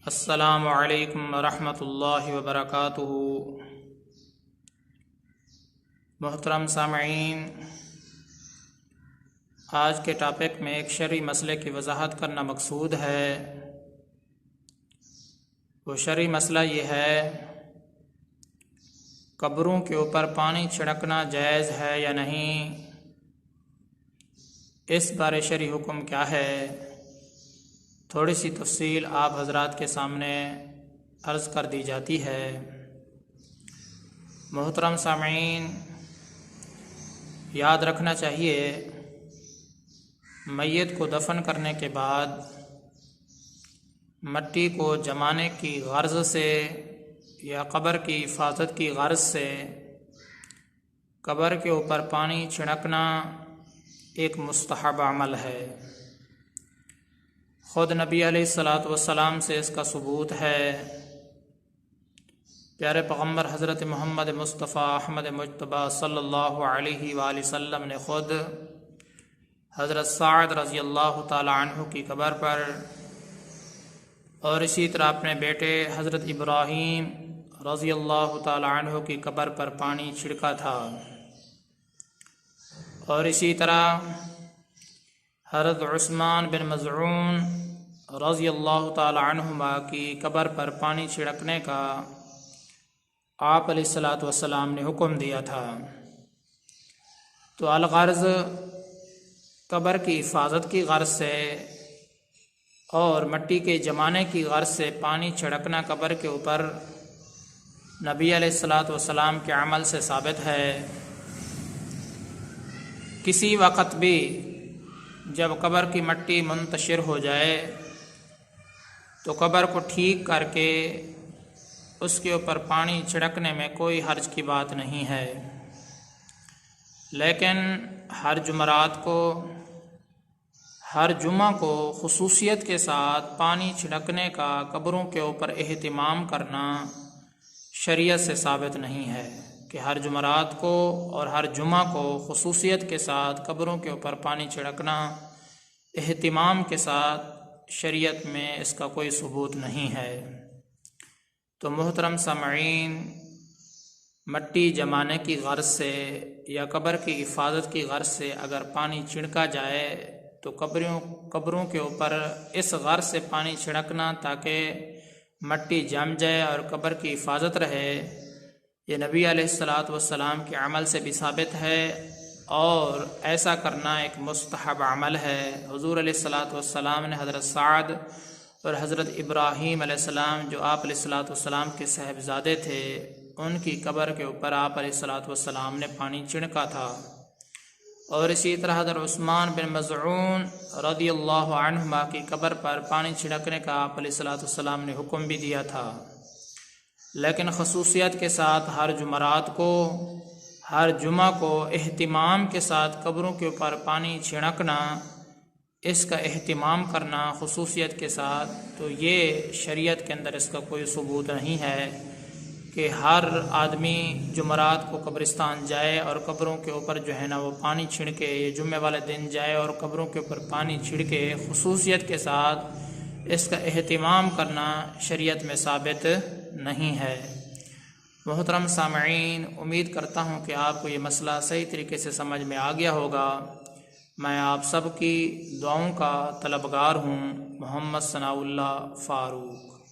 السلام علیکم ورحمۃ اللہ وبرکاتہ۔ محترم سامعین، آج کے ٹاپک میں ایک شرعی مسئلے کی وضاحت کرنا مقصود ہے۔ وہ شرعی مسئلہ یہ ہے، قبروں کے اوپر پانی چھڑکنا جائز ہے یا نہیں، اس بارے شرعی حکم کیا ہے۔ تھوڑی سی تفصیل آپ حضرات کے سامنے عرض کر دی جاتی ہے۔ محترم سامعین، یاد رکھنا چاہیے، میت کو دفن کرنے کے بعد مٹی کو جمانے کی غرض سے یا قبر کی حفاظت کی غرض سے قبر کے اوپر پانی چھڑکنا ایک مستحب عمل ہے۔ خود نبی علیہ الصلاۃ سے اس کا ثبوت ہے۔ پیارے پیغمبر حضرت محمد مصطفیٰ احمد مجتبیٰ صلی اللہ علیہ وآلہ وسلم نے خود حضرت سعد رضی اللہ تعالی عنہ کی قبر پر اور اسی طرح اپنے بیٹے حضرت ابراہیم رضی اللہ تعالی عنہ کی قبر پر پانی چھڑکا تھا، اور اسی طرح حضرت عثمان بن مظعون رضی اللہ تعالی عنہما کی قبر پر پانی چھڑکنے کا آپ علیہ الصلاۃ والسلام نے حکم دیا تھا۔ تو الغرض قبر کی حفاظت کی غرض سے اور مٹی کے جمانے کی غرض سے پانی چھڑکنا قبر کے اوپر نبی علیہ الصلاۃ والسلام کے عمل سے ثابت ہے۔ کسی وقت بھی جب قبر کی مٹی منتشر ہو جائے تو قبر کو ٹھیک کر کے اس کے اوپر پانی چھڑکنے میں کوئی حرج کی بات نہیں ہے، لیکن ہر جمعہ کو خصوصیت کے ساتھ پانی چھڑکنے کا قبروں کے اوپر اہتمام کرنا شریعت سے ثابت نہیں ہے کہ ہر جمعرات کو اور ہر جمعہ کو خصوصیت کے ساتھ قبروں کے اوپر پانی چھڑکنا اہتمام کے ساتھ شریعت میں اس کا کوئی ثبوت نہیں ہے۔ تو محترم سامعین، مٹی جمانے کی غرض سے یا قبر کی حفاظت کی غرض سے اگر پانی چھڑکا جائے تو قبروں کے اوپر اس غرض سے پانی چھڑکنا تاکہ مٹی جم جائے اور قبر کی حفاظت رہے، یہ نبی علیہ الصلاۃ والسلام کے عمل سے بھی ثابت ہے، اور ایسا کرنا ایک مستحب عمل ہے۔ حضور علیہ الصلاۃ والسلام نے حضرت سعد اور حضرت ابراہیم علیہ السلام جو آپ علیہ الصلاۃ والسلام کے صاحبزادے تھے، ان کی قبر کے اوپر آپ علیہ الصلاۃ والسلام نے پانی چھڑکا تھا، اور اسی طرح حضرت عثمان بن مظعون رضی اللہ عنہما کی قبر پر پانی چھڑکنے کا آپ علیہ الصلاۃ والسلام نے حکم بھی دیا تھا۔ لیکن خصوصیت کے ساتھ ہر جمعہ کو اہتمام کے ساتھ قبروں کے اوپر پانی چھڑکنا، اس کا اہتمام کرنا خصوصیت کے ساتھ، تو یہ شریعت کے اندر اس کا کوئی ثبوت نہیں ہے کہ ہر آدمی جمعرات کو قبرستان جائے اور قبروں کے اوپر جو ہے نا وہ پانی چھڑکے، یہ جمعے والے دن جائے اور قبروں کے اوپر پانی چھڑکے۔ خصوصیت کے ساتھ اس کا اہتمام کرنا شریعت میں ثابت نہیں ہے۔ محترم سامعین، امید کرتا ہوں کہ آپ کو یہ مسئلہ صحیح طریقے سے سمجھ میں آ گیا ہوگا۔ میں آپ سب کی دعاؤں کا طلبگار ہوں۔ محمد ثناء اللہ فاروق۔